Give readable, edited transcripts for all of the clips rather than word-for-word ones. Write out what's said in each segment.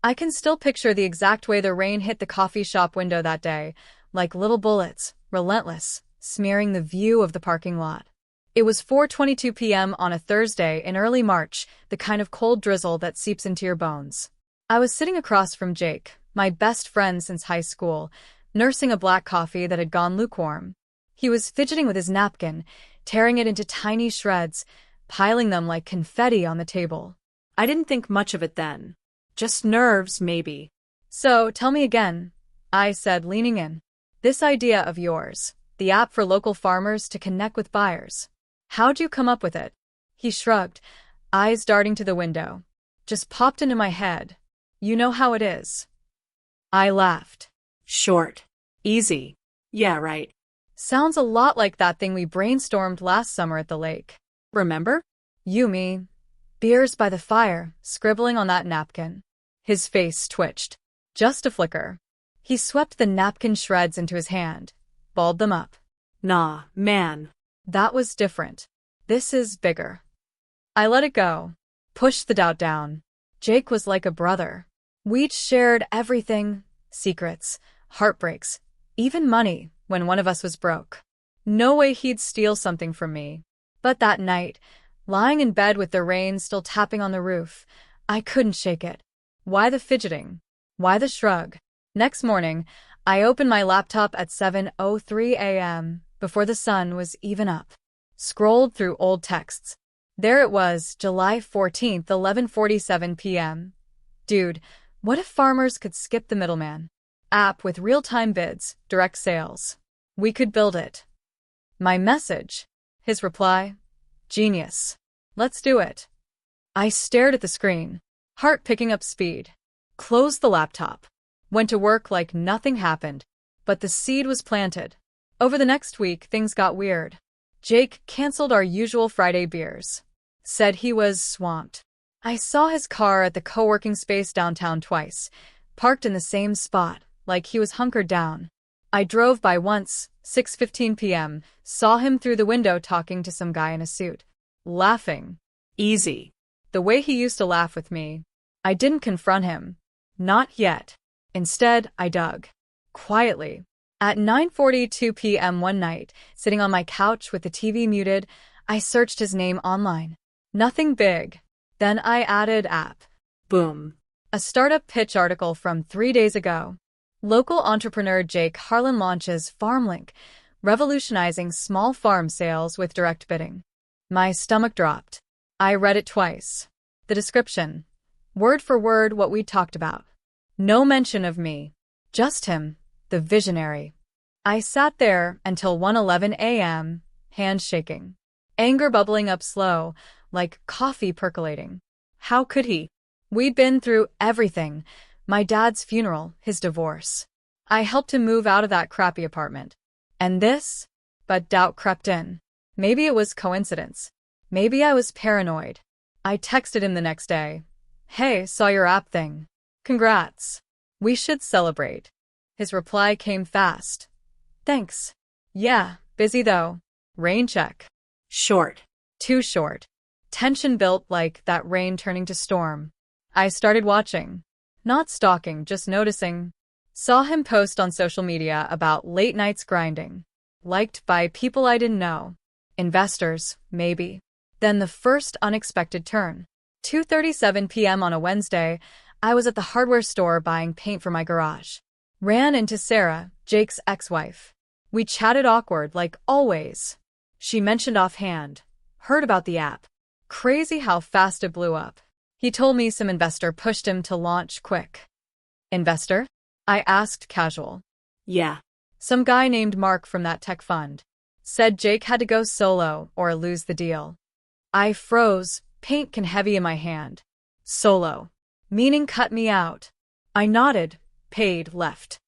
I can still picture the exact way the rain hit the coffee shop window that day, like little bullets, relentless, smearing the view of the parking lot. It was 4:22 p.m. on a Thursday in early March, the kind of cold drizzle that seeps into your bones. I was sitting across from Jake, my best friend since high school, nursing a black coffee that had gone lukewarm. He was fidgeting with his napkin, tearing it into tiny shreds, piling them like confetti on the table. I didn't think much of it then. Just nerves, maybe. So, tell me again, I said, leaning in. This idea of yours, the app for local farmers to connect with buyers. How'd you come up with it? He shrugged, eyes darting to the window. Just popped into my head. You know how it is. I laughed. Short. Easy. Yeah, right. Sounds a lot like that thing we brainstormed last summer at the lake. Remember? You, me. Beers by the fire, scribbling on that napkin. His face twitched. Just a flicker. He swept the napkin shreds into his hand, balled them up. Nah, man. That was different. This is bigger. I let it go. Pushed the doubt down. Jake was like a brother. We'd shared everything. Secrets, heartbreaks, even money when one of us was broke. No way he'd steal something from me. But that night, lying in bed with the rain still tapping on the roof, I couldn't shake it. Why the fidgeting? Why the shrug? Next morning, I opened my laptop at 7:03 a.m., before the sun was even up. Scrolled through old texts. There it was, July 14th, 11:47 p.m. Dude, what if farmers could skip the middleman? App with real-time bids, direct sales. We could build it. My message. His reply. Genius. Let's do it. I stared at the screen, heart picking up speed. Closed the laptop. Went to work like nothing happened, but the seed was planted. Over the next week, things got weird. Jake canceled our usual Friday beers. Said he was swamped. I saw his car at the co-working space downtown twice, parked in the same spot, like he was hunkered down. I drove by once, 6:15 p.m., saw him through the window talking to some guy in a suit. Laughing. Easy. The way he used to laugh with me. I didn't confront him. Not yet. Instead, I dug. Quietly. At 9:42 p.m. one night, sitting on my couch with the TV muted, I searched his name online. Nothing big. Then I added app. Boom. A startup pitch article from 3 days ago. Local entrepreneur Jake Harlan launches FarmLink, revolutionizing small farm sales with direct bidding. My stomach dropped. I read it twice. The description. Word for word what we talked about. No mention of me. Just him. The visionary. I sat there until 1:11 a.m., hands shaking. Anger bubbling up slow, like coffee percolating. How could he? We'd been through everything. My dad's funeral, his divorce. I helped him move out of that crappy apartment. And this? But doubt crept in. Maybe it was coincidence. Maybe I was paranoid. I texted him the next day. Hey, saw your app thing. Congrats. We should celebrate. His reply came fast. Thanks. Yeah, busy though. Rain check. Short. Too short. Tension built like that rain turning to storm. I started watching. Not stalking, just noticing. Saw him post on social media about late nights grinding. Liked by people I didn't know. Investors, maybe. Then the first unexpected turn. 2:37 p.m. on a Wednesday, I was at the hardware store buying paint for my garage. Ran into Sarah, Jake's ex-wife. We chatted awkward like always. She mentioned offhand. Heard about the app. Crazy how fast it blew up. He told me some investor pushed him to launch quick. Investor? I asked casual. Yeah. Some guy named Mark from that tech fund. Said Jake had to go solo or lose the deal. I froze, paint can heavy in my hand. Solo. Meaning cut me out. I nodded, paid, left.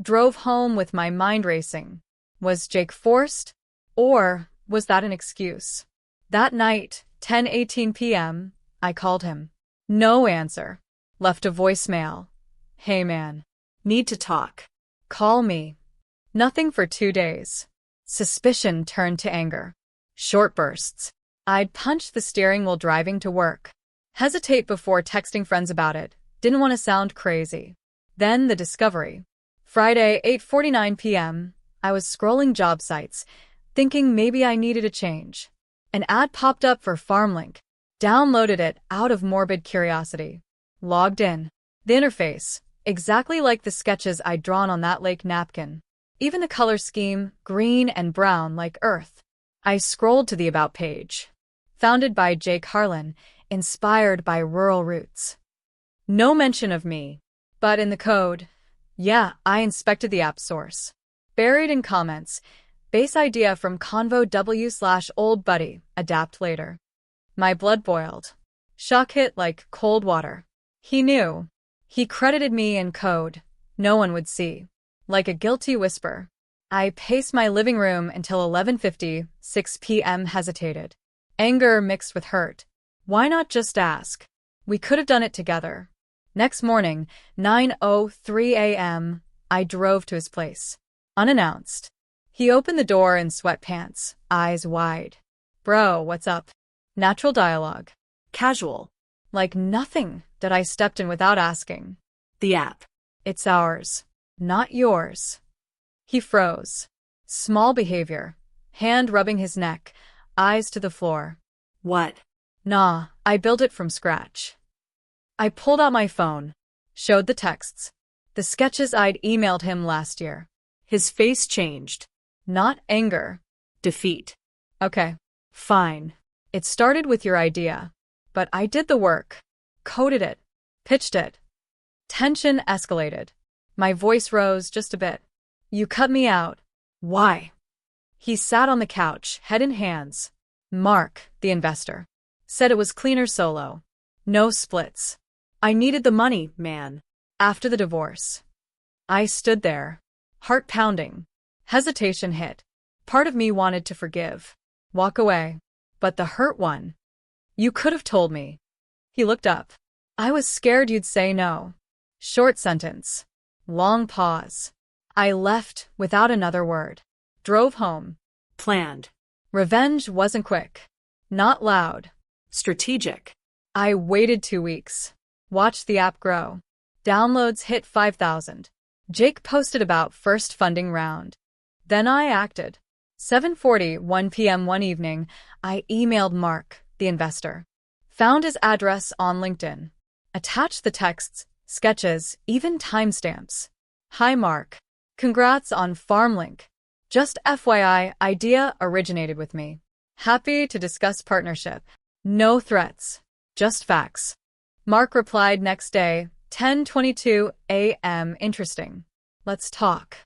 Drove home with my mind racing. Was Jake forced? Or was that an excuse? That night, 10:18 p.m., I called him. No answer. Left a voicemail. Hey man. Need to talk. Call me. Nothing for 2 days. Suspicion turned to anger. Short bursts. I'd punch the steering while driving to work. Hesitate before texting friends about it. Didn't want to sound crazy. Then the discovery. Friday, 8:49 p.m., I was scrolling job sites, thinking maybe I needed a change. An ad popped up for FarmLink. Downloaded it out of morbid curiosity. Logged in. The interface, exactly like the sketches I'd drawn on that lake napkin. Even the color scheme, green and brown like Earth. I scrolled to the About page. Founded by Jake Harlan, inspired by rural roots. No mention of me. But in the code, yeah, I inspected the app source. Buried in comments, base idea from Convo W/old buddy, adapt later. My blood boiled. Shock hit like cold water. He knew. He credited me in code. No one would see. Like a guilty whisper. I paced my living room until 11:50, 6 p.m. hesitated. Anger mixed with hurt. Why not just ask? We could have done it together. Next morning, 9:03 a.m., I drove to his place. Unannounced. He opened the door in sweatpants, eyes wide. Bro, what's up? Natural dialogue. Casual. Like nothing that I stepped in without asking. The app. It's ours. Not yours. He froze. Small behavior. Hand rubbing his neck, eyes to the floor. What? Nah, I built it from scratch. I pulled out my phone. Showed the texts. The sketches I'd emailed him last year. His face changed. Not anger. Defeat. Okay. Fine. It started with your idea. But I did the work. Coded it. Pitched it. Tension escalated. My voice rose just a bit. You cut me out. Why? He sat on the couch, head in hands. Mark, the investor, said it was cleaner solo. No splits. I needed the money, man. After the divorce. I stood there. Heart pounding. Hesitation hit. Part of me wanted to forgive. Walk away. But the hurt won. You could have told me. He looked up. I was scared you'd say no. Short sentence. Long pause. I left without another word. Drove home. Planned. Revenge wasn't quick. Not loud. Strategic. I waited 2 weeks. Watched the app grow. Downloads hit 5,000. Jake posted about first funding round. Then I acted. 7:41 p.m. one evening, I emailed Mark, the investor. Found his address on LinkedIn. Attached the texts, sketches, even timestamps. Hi Mark. Congrats on FarmLink. Just FYI, idea originated with me. Happy to discuss partnership. No threats. Just facts. Mark replied next day, 10:22 a.m. Interesting. Let's talk.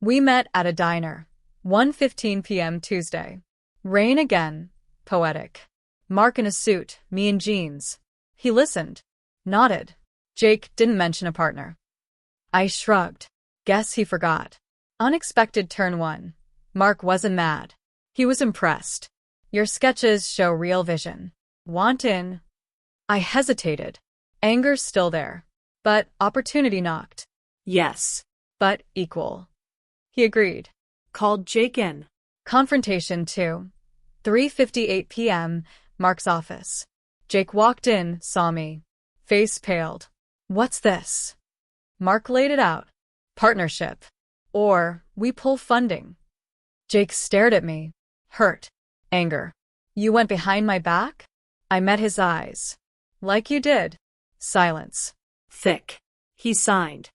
We met at a diner. 1:15 p.m. Tuesday. Rain again. Poetic. Mark in a suit, me in jeans. He listened. Nodded. Jake didn't mention a partner. I shrugged. Guess he forgot. Unexpected turn 1. Mark wasn't mad. He was impressed. Your sketches show real vision. Want in? I hesitated. Anger still there. But opportunity knocked. Yes. But equal. He agreed. Called Jake in. Confrontation 2. 3:58 p.m., Mark's office. Jake walked in, saw me. Face paled. What's this? Mark laid it out. Partnership. Or, we pull funding. Jake stared at me. Hurt. Anger. You went behind my back? I met his eyes. Like you did. Silence. Thick. He signed.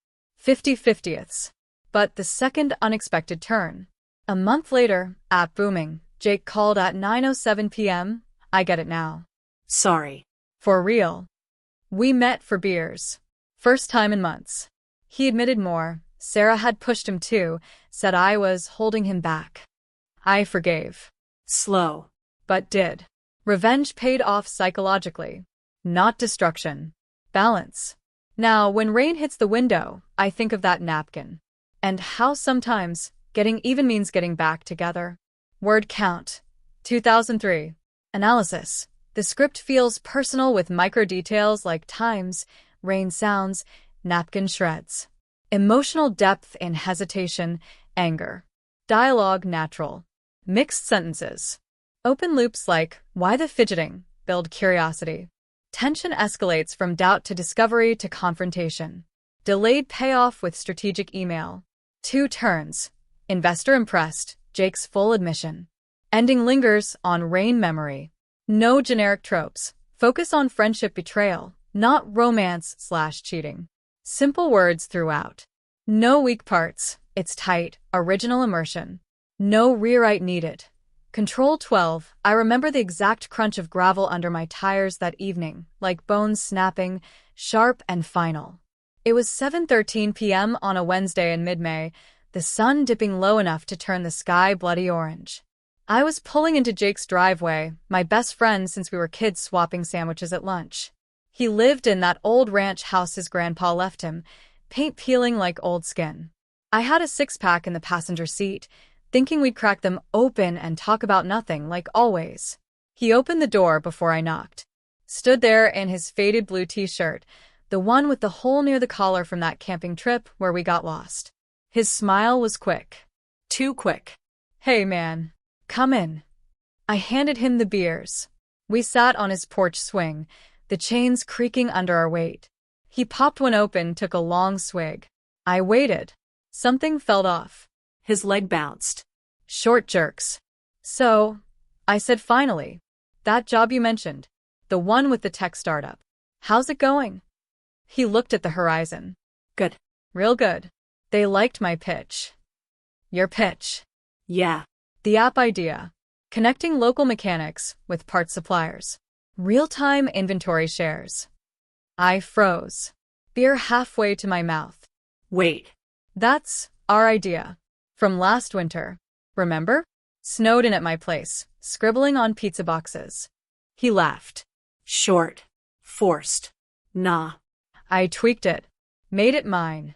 50/50ths. But the second unexpected turn. A month later, app booming, Jake called at 9:07 p.m. I get it now. Sorry. For real. We met for beers. First time in months. He admitted more. Sarah had pushed him too, said I was holding him back. I forgave. Slow. But did. Revenge paid off psychologically. Not destruction. Balance. Now, when rain hits the window, I think of that napkin. And how sometimes getting even means getting back together. Word count. 2003. Analysis. The script feels personal with micro details like times, rain sounds, napkin shreds. Emotional depth in hesitation, anger. Dialogue natural. Mixed sentences. Open loops like, why the fidgeting? Build curiosity. Tension escalates from doubt to discovery to confrontation. Delayed payoff with strategic email. 2 turns. Investor impressed, Jake's full admission. Ending lingers on Rain memory. No generic tropes. Focus on friendship betrayal, not romance/cheating. Simple words throughout. No weak parts. It's tight, original immersion. No rewrite needed. Control 12. I remember the exact crunch of gravel under my tires that evening, like bones snapping, sharp and final. It was 7:13 p.m. on a Wednesday in mid-May, the sun dipping low enough to turn the sky bloody orange. I was pulling into Jake's driveway, my best friend since we were kids swapping sandwiches at lunch. He lived in that old ranch house his grandpa left him, paint peeling like old skin. I had a 6-pack in the passenger seat, thinking we'd crack them open and talk about nothing, like always. He opened the door before I knocked. Stood there in his faded blue t-shirt, the one with the hole near the collar from that camping trip where we got lost. His smile was quick. Too quick. Hey man, come in. I handed him the beers. We sat on his porch swing, the chains creaking under our weight. He popped one open, took a long swig. I waited. Something fell off. His leg bounced. Short jerks. So, I said finally, that job you mentioned, the one with the tech startup. How's it going? He looked at the horizon. Good. Real good. They liked my pitch. Your pitch? Yeah. The app idea. Connecting local mechanics with parts suppliers. Real-time inventory shares. I froze. Beer halfway to my mouth. Wait. That's our idea. From last winter. Remember? Snowed in at my place, scribbling on pizza boxes. He laughed. Short. Forced. Nah. I tweaked it. Made it mine.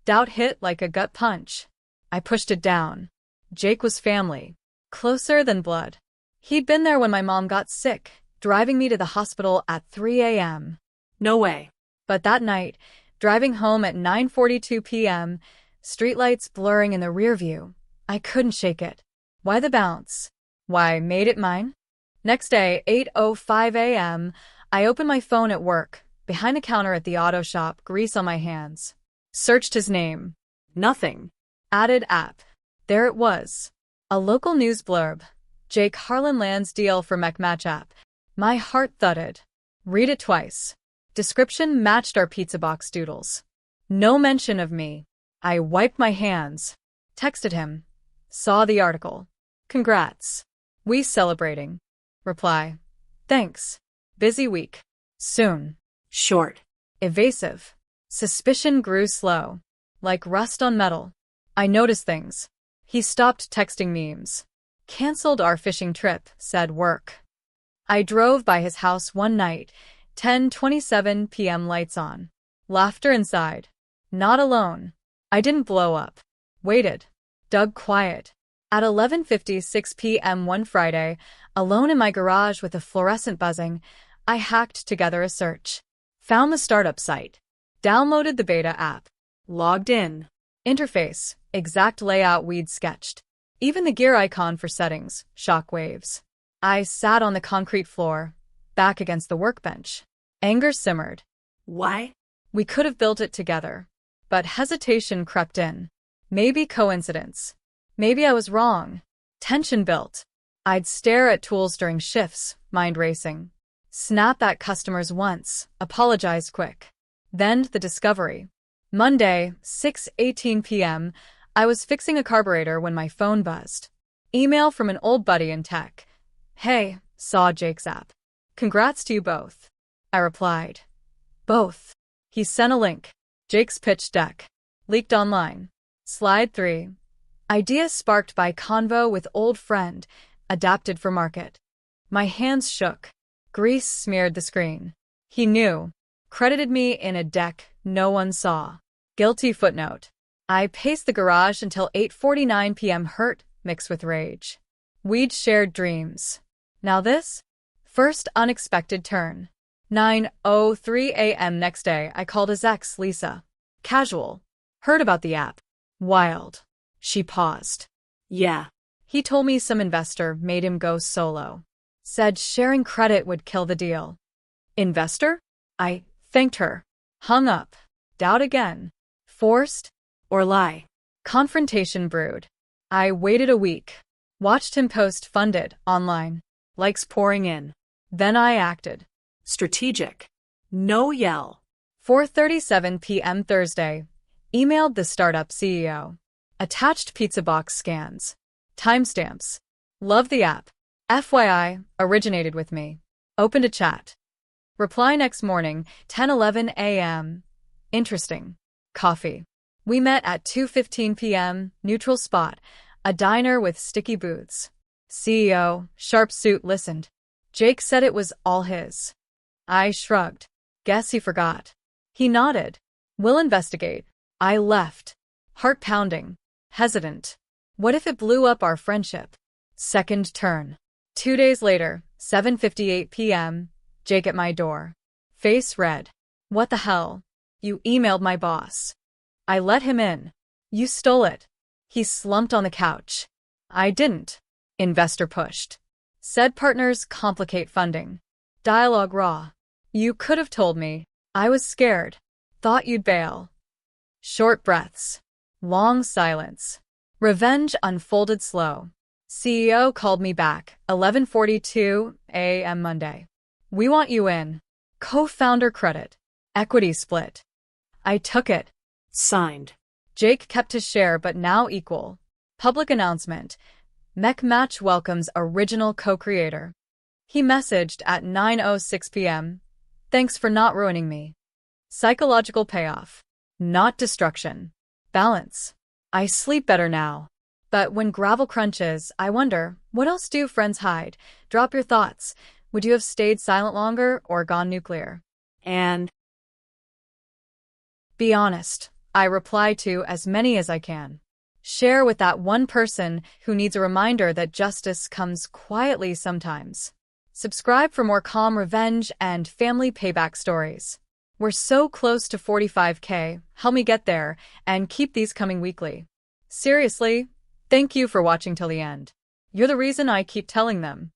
Doubt hit like a gut punch. I pushed it down. Jake was family. Closer than blood. He'd been there when my mom got sick, driving me to the hospital at 3 a.m. No way. But that night, driving home at 9:42 p.m., streetlights blurring in the rearview, I couldn't shake it. Why the bounce? Why, made it mine? Next day, 8:05 a.m., I opened my phone at work, behind a counter at the auto shop, grease on my hands. Searched his name. Nothing. Added app. There it was. A local news blurb. Jake Harlan lands deal for McMatch app. My heart thudded. Read it twice. Description matched our pizza box doodles. No mention of me. I wiped my hands. Texted him. Saw the article. Congrats. We celebrating. Reply. Thanks. Busy week. Soon. Short. Evasive. Suspicion grew slow. Like rust on metal. I noticed things. He stopped texting memes. Cancelled our fishing trip, said work. I drove by his house one night, 10:27 p.m. lights on. Laughter inside. Not alone. I didn't blow up. Waited. Dug quiet. At 11:56 p.m. one Friday, alone in my garage with a fluorescent buzzing, I hacked together a search. Found the startup site. Downloaded the beta app. Logged in. Interface. Exact layout we'd sketched. Even the gear icon for settings. Shockwaves. I sat on the concrete floor, back against the workbench. Anger simmered. Why? We could have built it together. But hesitation crept in. Maybe coincidence. Maybe I was wrong. Tension built. I'd stare at tools during shifts, mind racing. Snap at customers once, apologize quick. Then the discovery. Monday, 6:18 p.m., I was fixing a carburetor when my phone buzzed. Email from an old buddy in tech. Hey, saw Jake's app. Congrats to you both. I replied. Both. He sent a link. Jake's pitch deck. Leaked online. Slide 3. Idea sparked by convo with old friend. Adapted for market. My hands shook. Grease smeared the screen. He knew. Credited me in a deck no one saw. Guilty footnote. I paced the garage until 8:49 p.m. hurt, mixed with rage. We'd shared dreams. Now this? First unexpected turn. 9:03 a.m. next day, I called his ex, Lisa. Casual. Heard about the app. Wild. She paused. Yeah. He told me some investor made him go solo. Said sharing credit would kill the deal. Investor? I thanked her. Hung up. Doubt again. Forced? Or lie? Confrontation brewed. I waited a week. Watched him post funded online. Likes pouring in. Then I acted. Strategic. No yell. 4:37 p.m. Thursday. Emailed the startup CEO. Attached pizza box scans. Timestamps. Love the app. FYI, originated with me. Opened a chat. Reply next morning, 10:11 a.m. Interesting. Coffee. We met at 2:15 p.m., neutral spot, a diner with sticky booths. CEO, sharp suit, listened. Jake said it was all his. I shrugged. Guess he forgot. He nodded. We'll investigate. I left. Heart pounding. Hesitant. What if it blew up our friendship? Second turn. 2 days later, 7:58 p.m., Jake at my door. Face red. What the hell? You emailed my boss. I let him in. You stole it. He slumped on the couch. I didn't. Investor pushed. Said partners complicate funding. Dialogue raw. You could have told me. I was scared. Thought you'd bail. Short breaths. Long silence. Revenge unfolded slow. CEO called me back, 11:42 a.m. Monday. We want you in. Co-founder credit. Equity split. I took it. Signed. Jake kept his share but now equal. Public announcement. Mech Match welcomes original co-creator. He messaged at 9:06 p.m. Thanks for not ruining me. Psychological payoff. Not destruction. Balance. I sleep better now. But when gravel crunches, I wonder, what else do friends hide? Drop your thoughts. Would you have stayed silent longer or gone nuclear? And be honest. I reply to as many as I can. Share with that one person who needs a reminder that justice comes quietly sometimes. Subscribe for more calm revenge and family payback stories. We're so close to 45K. Help me get there and keep these coming weekly. Seriously, thank you for watching till the end. You're the reason I keep telling them.